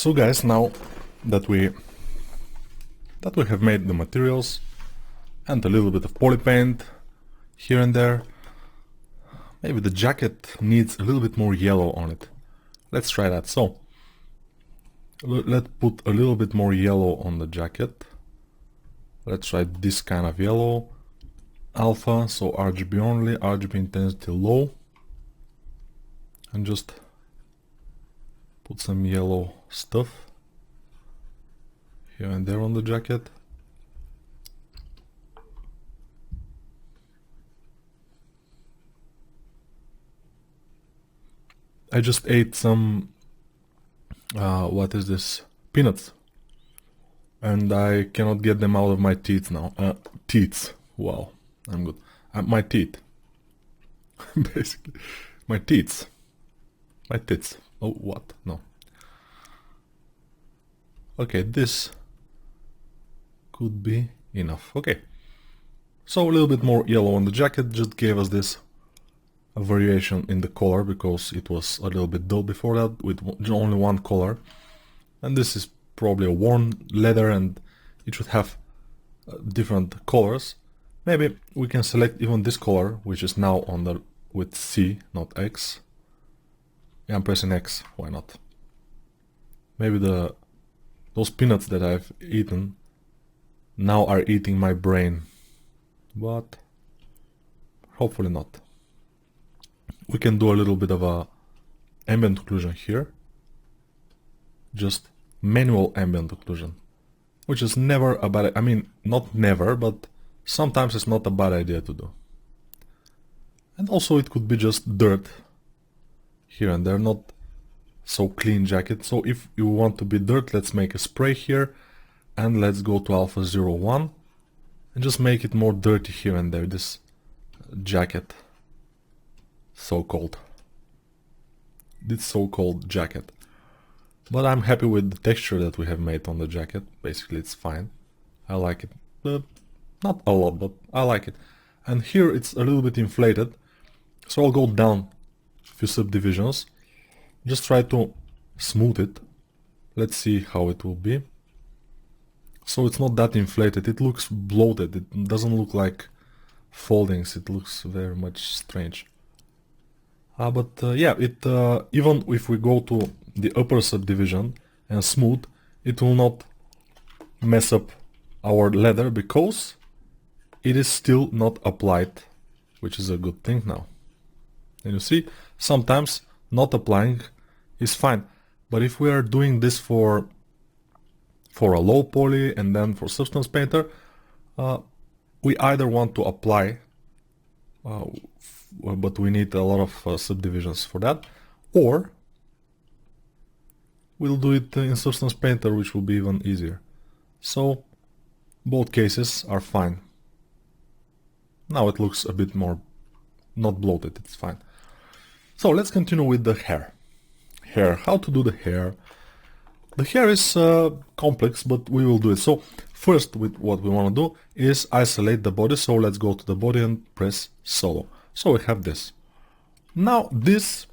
So guys, now that we have made the materials and a little bit of poly paint here and there, maybe the jacket needs a little bit more yellow on it. Let's try that. So let's put a little bit more yellow on the jacket. Let's try this kind of yellow, alpha, so RGB only, RGB intensity low, and just put some yellow stuff here and there on the jacket. I just ate some what is this? Peanuts, and I cannot get them out of my teeth now. Teeth. Wow, I'm good. My teeth. Basically, my teeth. My tits. Oh, what? No. Okay, this could be enough. Okay. So a little bit more yellow on the jacket just gave us this variation in the color, because it was a little bit dull before that with only one color. And this is probably a worn leather and it should have different colors. Maybe we can select even this color, which is now on the with C, not X. Yeah, I'm pressing X, why not? Maybe those peanuts that I've eaten now are eating my brain, but hopefully not. We can do a little bit of a ambient occlusion here, just manual ambient occlusion, which is never a bad, I mean, not never, but sometimes it's not a bad idea to do. And also it could be just dirt here and there, not so clean jacket. So if you want to be dirt, let's make a spray here and let's go to alpha 01 and just make it more dirty here and there, this jacket, so-called jacket. But I'm happy with the texture that we have made on the jacket. Basically it's fine, I like it, not a lot, but I like it. And here it's a little bit inflated, so I'll go down a few subdivisions, just try to smooth it. Let's see how it will be. So it's not that inflated, it looks bloated, it doesn't look like foldings, it looks very much strange. But yeah, even if we go to the upper subdivision and smooth, it will not mess up our leather because it is still not applied, which is a good thing now. And you see, sometimes not applying is fine, but if we are doing this for a low poly and then for substance painter, we either want to apply, but we need a lot of subdivisions for that, or we'll do it in substance painter, which will be even easier. So both cases are fine. Now it looks a bit more not bloated, it's fine. So let's continue with the hair. How to do the hair? The hair is complex, but we will do it. So first, with what we want to do is isolate the body. So let's go to the body and press solo. So we have this. Now this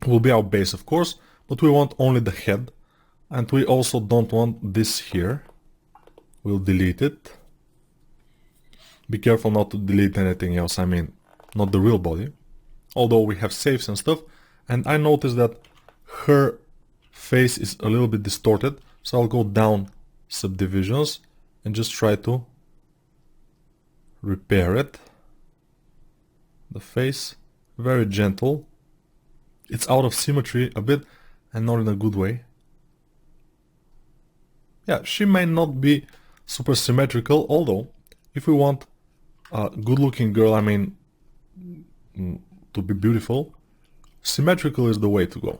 will be our base, of course, but we want only the head, and we also don't want this here. We'll delete it. Be careful not to delete anything else, I mean, not the real body, although we have saves and stuff. And I noticed that her face is a little bit distorted, so I'll go down subdivisions and just try to repair it. The face, very gentle. It's out of symmetry a bit and not in a good way. Yeah, she may not be super symmetrical, although if we want a good looking girl, I mean, to be beautiful, symmetrical is the way to go.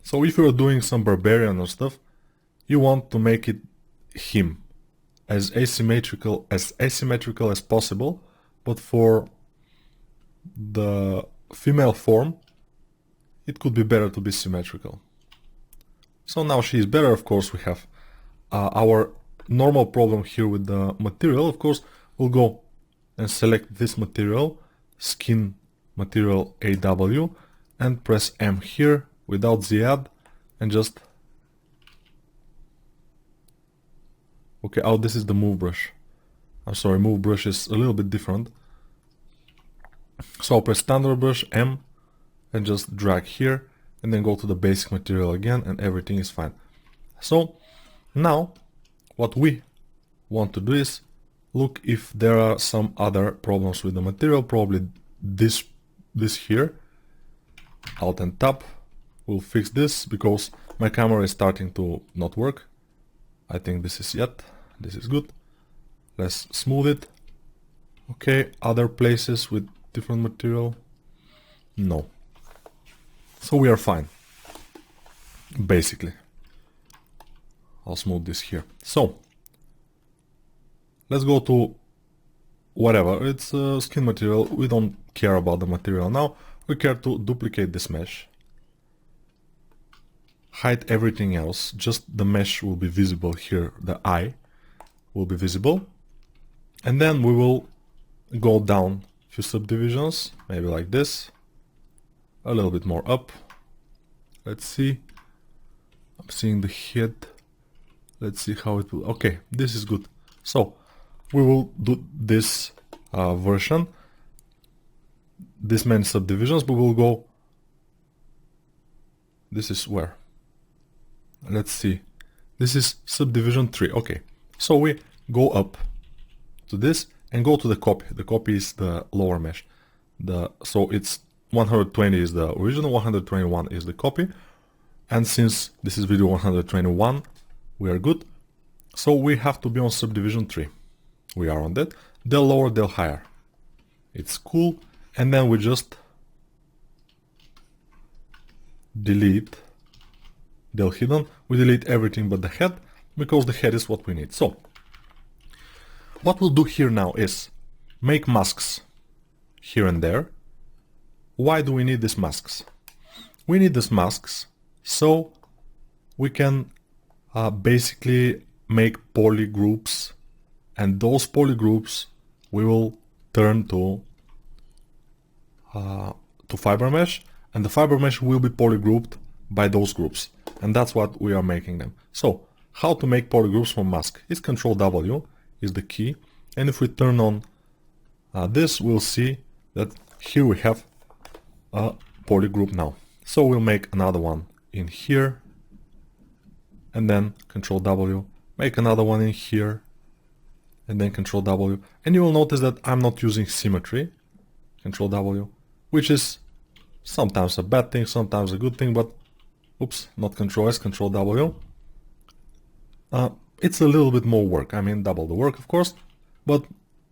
So if you're doing some barbarian or stuff, you want to make it him as asymmetrical as possible, but for the female form it could be better to be symmetrical. So now she is better. Of course, we have our normal problem here with the material. Of course, we'll go and select this material, skin material AW, and press M here without the add and just Okay, oh, this is the move brush. I'm sorry, move brush is a little bit different. So I'll press standard brush, M, and just drag here, and then go to the basic material again, and everything is fine. So now what we want to do is look if there are some other problems with the material. Probably this here. Alt and Tab will fix this because my camera is starting to not work. I think this is good. Let's smooth it. Okay, other places with different material? No. So we are fine, basically. I'll smooth this here. So let's go to whatever, it's skin material. We don't care about the material now. We care to duplicate this mesh. Hide everything else, just the mesh will be visible here, the eye will be visible. And then we will go down a few subdivisions, maybe like this. A little bit more up. Let's see. I'm seeing the head. Let's see how it will... Okay, this is good. So we will do this version, this many subdivisions, but we'll go... This is where? Let's see. This is subdivision 3. Okay, so we go up to this and go to the copy. The copy is the lower mesh. So it's 120 is the original, 121 is the copy. And since this is video 121, we are good. So we have to be on subdivision 3. We are on that. Del lower, del higher. It's cool. And then we just delete del hidden. We delete everything but the head, because the head is what we need. So what we'll do here now is make masks here and there. Why do we need these masks? We need these masks so we can basically make polygroups, and those polygroups we will turn to fiber mesh, and the fiber mesh will be polygrouped by those groups, and that's what we are making them. So how to make polygroups from mask is Control W is the key, and if we turn on this, we'll see that here we have a polygroup now. So we'll make another one in here, and then Control W, make another one in here, and then Control W, and you will notice that I'm not using symmetry, Control W, which is sometimes a bad thing, sometimes a good thing, but oops, not Control S, Control W. It's a little bit more work, I mean double the work of course, but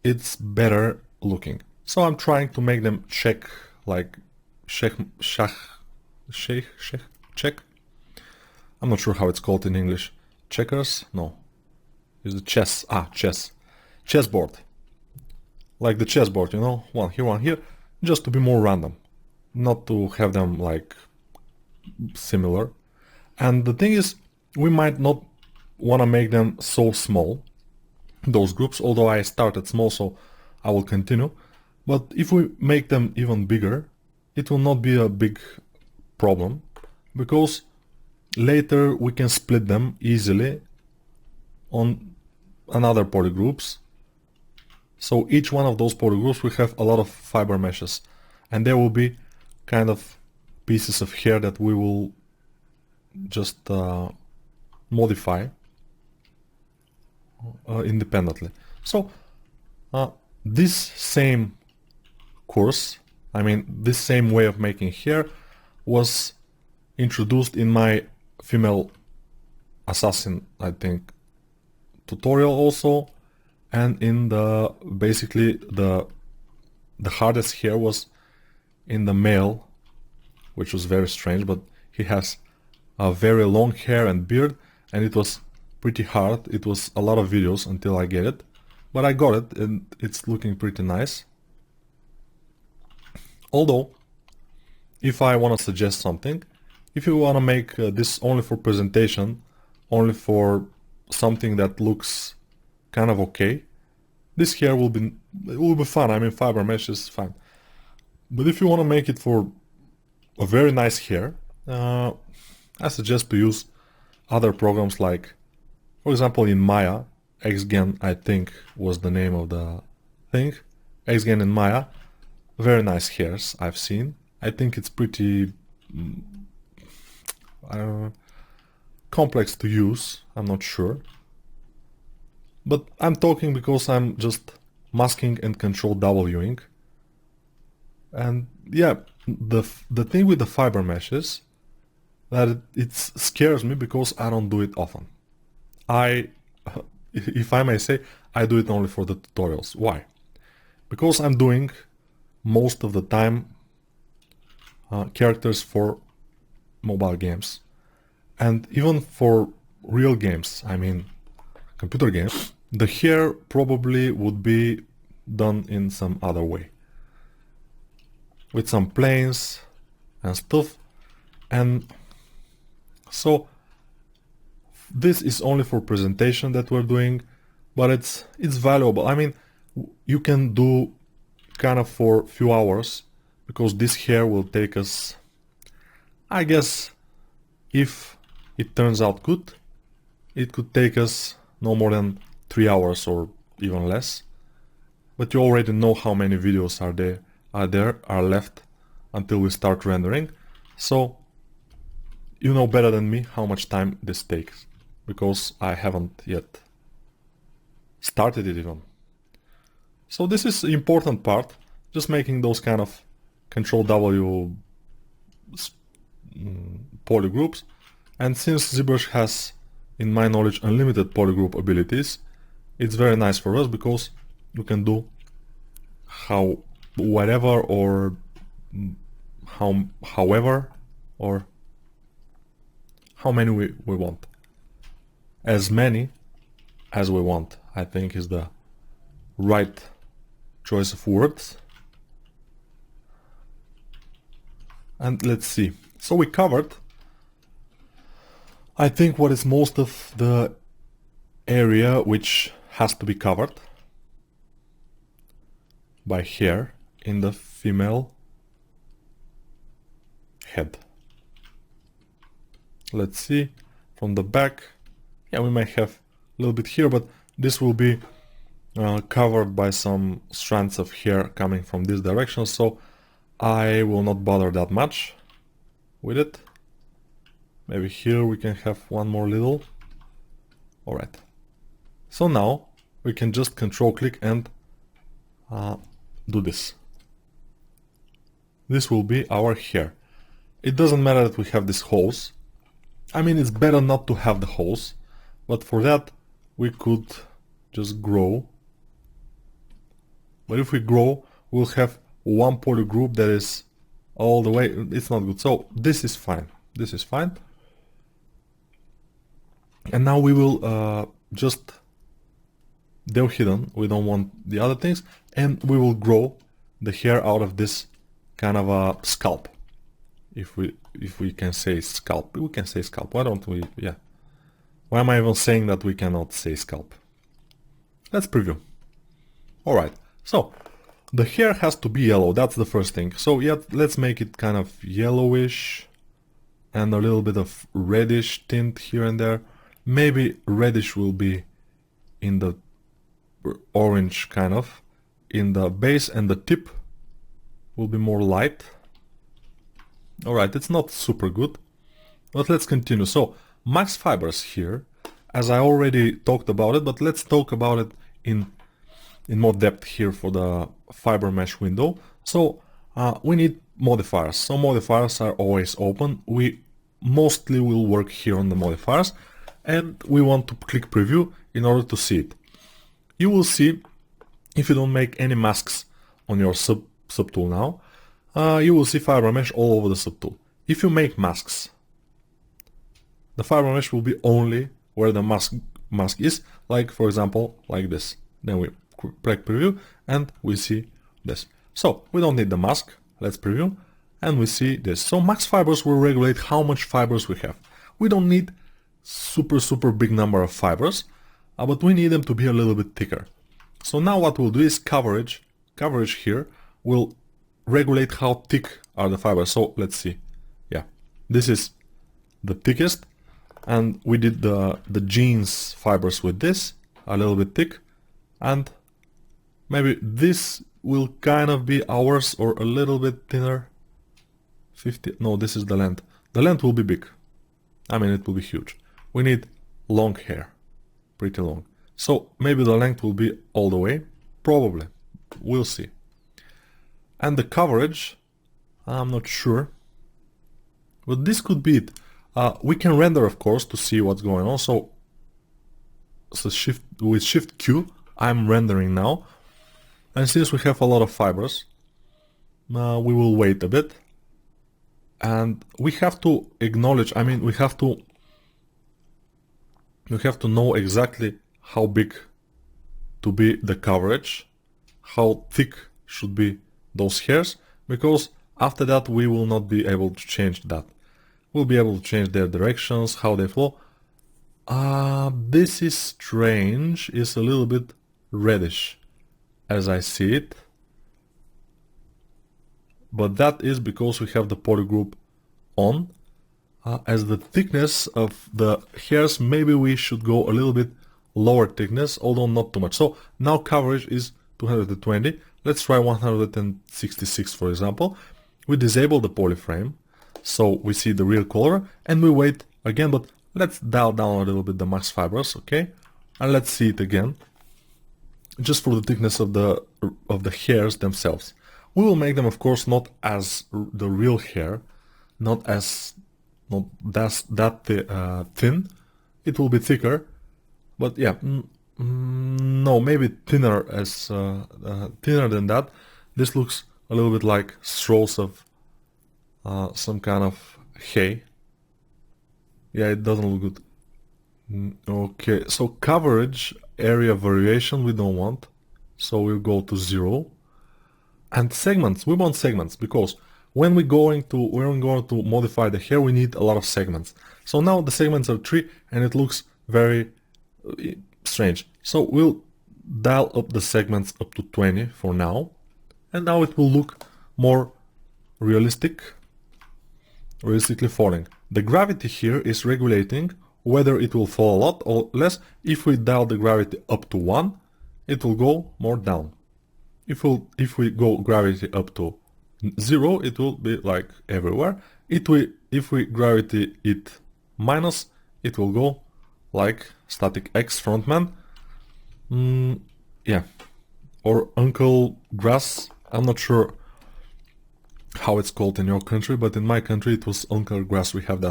it's better looking. So I'm trying to make them check, like check. I'm not sure how it's called in English. Checkers? No. Is the chess? Chess. Chessboard. Like the chessboard, you know, one here, just to be more random, not to have them like similar. And the thing is, we might not want to make them so small, those groups, although I started small, so I will continue. But if we make them even bigger, it will not be a big problem, because later we can split them easily on another polygroups. So each one of those polygroups will have a lot of fiber meshes, and there will be kind of pieces of hair that we will just modify independently. So this same course, I mean this same way of making hair was introduced in my female assassin, I think, tutorial also, and in the basically the hardest hair was in the male, which was very strange, but he has a very long hair and beard, and it was pretty hard. It was a lot of videos until I get it, but I got it and it's looking pretty nice. Although, if I want to suggest something, if you want to make this only for presentation, only for something that looks kind of okay, this hair will be fun. I mean, fiber mesh is fine. But if you want to make it for a very nice hair, I suggest to use other programs like, for example, in Maya, Xgen, I think, was the name of the thing. Xgen and Maya. Very nice hairs I've seen. I think it's pretty complex to use, I'm not sure. But I'm talking because I'm just masking and control Wing. And yeah, the thing with the fiber mesh is that it scares me because I don't do it often. If I may say, I do it only for the tutorials. Why? Because I'm doing most of the time characters for mobile games. And even for real games, I mean computer games, the hair probably would be done in some other way. With some planes and stuff. And so this is only for presentation that we're doing, but it's valuable. I mean, you can do kind of for a few hours, because this hair will take us, I guess, if it turns out good, it could take us no more than 3 hours or even less. But you already know how many videos are left until we start rendering. So you know better than me how much time this takes, because I haven't yet started it even. So this is the important part, just making those kind of Control W polygroups. And since ZBrush has, in my knowledge, unlimited polygroup abilities, it's very nice for us because you can do whatever or however or how many we want. As many as we want, I think, is the right choice of words. And let's see. So we covered, I think, what is most of the area which has to be covered by hair in the female head. Let's see, from the back, yeah, we might have a little bit here, but this will be covered by some strands of hair coming from this direction, so I will not bother that much with it. Maybe here we can have one more little. Alright. So now we can just control click and do this. This will be our hair. It doesn't matter that we have these holes. I mean, it's better not to have the holes, but for that we could just grow. But if we grow, we'll have one polygroup that is all the way. It's not good. So this is fine. This is fine. And now we will just, they're hidden. We don't want the other things. And we will grow the hair out of this kind of a scalp. If we can say scalp, we can say scalp. Why don't we? Yeah. Why am I even saying that we cannot say scalp? Let's preview. Alright. So the hair has to be yellow. That's the first thing. So yeah, let's make it kind of yellowish and a little bit of reddish tint here and there. Maybe reddish will be in the orange kind of in the base, and the tip will be more light. Alright, it's not super good, but let's continue. So max fibers here, as I already talked about it, but let's talk about it in more depth here for the fiber mesh window. So we need modifiers. So modifiers are always open. We mostly will work here on the modifiers, and we want to click preview in order to see it. You will see, if you don't make any masks on your subtool now, you will see fiber mesh all over the subtool. If you make masks, the fiber mesh will be only where the mask is, like for example like this. Then we click preview and we see this. So we don't need the mask. Let's preview and we see this. So max fibers will regulate how much fibers we have. We don't need super big number of fibers, but we need them to be a little bit thicker. So now what we'll do is coverage here will regulate how thick are the fibers. So let's see. Yeah, this is the thickest, and we did the jeans fibers with this, a little bit thick, and maybe this will kind of be ours, or a little bit thinner. 50, no, this is the length. The length will be big. I mean, it will be huge. We need long hair, pretty long. So maybe the length will be all the way, probably. We'll see. And the coverage, I'm not sure, but this could be it. We can render, of course, to see what's going on. So with Shift Q, I'm rendering now. And since we have a lot of fibers, we will wait a bit. And we have to acknowledge, I mean, we have to know exactly how big to be the coverage, how thick should be those hairs, because after that we will not be able to change that. We'll be able to change their directions, how they flow. This is strange, it's a little bit reddish as I see it. But that is because we have the polygroup on. As the thickness of the hairs, maybe we should go a little bit lower thickness, although not too much. So now coverage is 220. Let's try 166, for example. We disable the polyframe, so we see the real color, and we wait again, but let's dial down a little bit the max fibers, okay? And let's see it again, just for the thickness of the hairs themselves. We will make them, of course, not as the real hair, not that thin. It will be thicker, but yeah, no, maybe thinner thinner than that. This looks a little bit like straws of some kind of hay. Yeah, it doesn't look good. Okay, so coverage area variation we don't want, so we'll go to 0. And segments, we want segments, because when we're going to modify the hair, we need a lot of segments. So now the segments are 3, and it looks very strange. So we'll dial up the segments up to 20 for now, and now it will look more realistically falling. The gravity here is regulating whether it will fall a lot or less. If we dial the gravity up to 1, it will go more down. If we go gravity up to 0, it will be like everywhere. If we gravity it minus, it will go like static X frontman. Yeah, or Uncle Grass. I'm not sure how it's called in your country, but in my country it was Uncle Grass. We have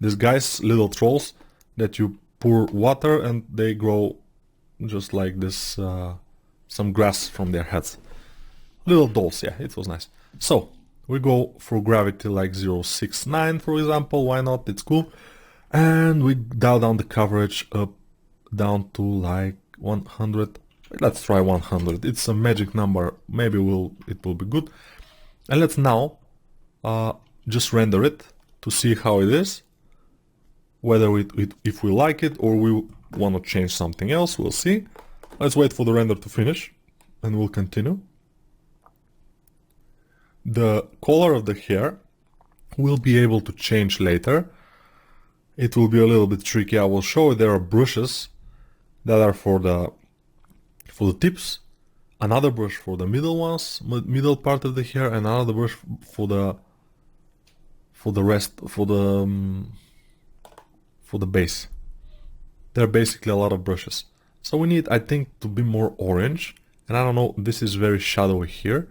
these guys, little trolls, that you pour water and they grow just like this. Some grass from their heads. Little dolls, yeah, it was nice. So, we go for gravity like 0.69, for example, why not, it's cool. And we dial down the coverage up down to like 100. Let's try 100, it's a magic number, maybe it will be good. And let's now just render it to see how it is. Whether if we like it or we want to change something else, we'll see. Let's wait for the render to finish, and we'll continue. The color of the hair will be able to change later. It will be a little bit tricky. I will show you there are brushes that are for the tips, another brush for the middle part of the hair, and another brush for the base. There are basically a lot of brushes. So we need, I think, to be more orange, and I don't know, this is very shadowy here,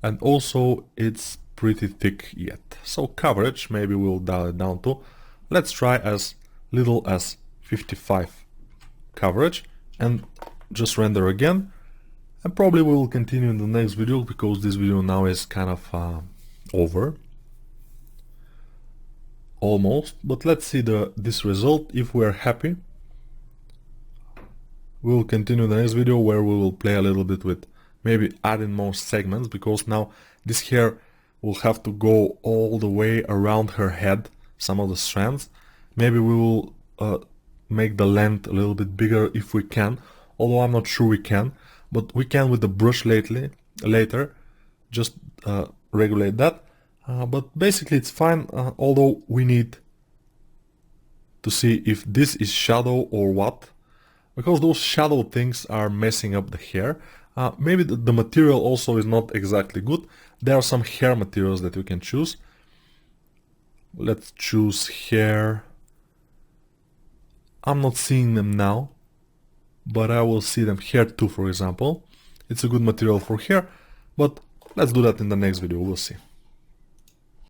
and also it's pretty thick yet. So coverage, maybe we'll dial it down to, let's try as little as 55 coverage, and just render again, and probably we will continue in the next video, because this video now is kind of over. Almost, but let's see this result. If we're happy, we will continue the next video where we will play a little bit with maybe adding more segments, because now this hair will have to go all the way around her head, some of the strands. Maybe we will make the length a little bit bigger if we can, although I'm not sure we can, but we can with the brush later just regulate that. But basically it's fine, although we need to see if this is shadow or what. because those shadow things are messing up the hair. Maybe the material also is not exactly good. There are some hair materials that you can choose. Let's choose hair. I'm not seeing them now, but I will see them. Hair 2, for example. It's a good material for hair, but let's do that in the next video, we'll see.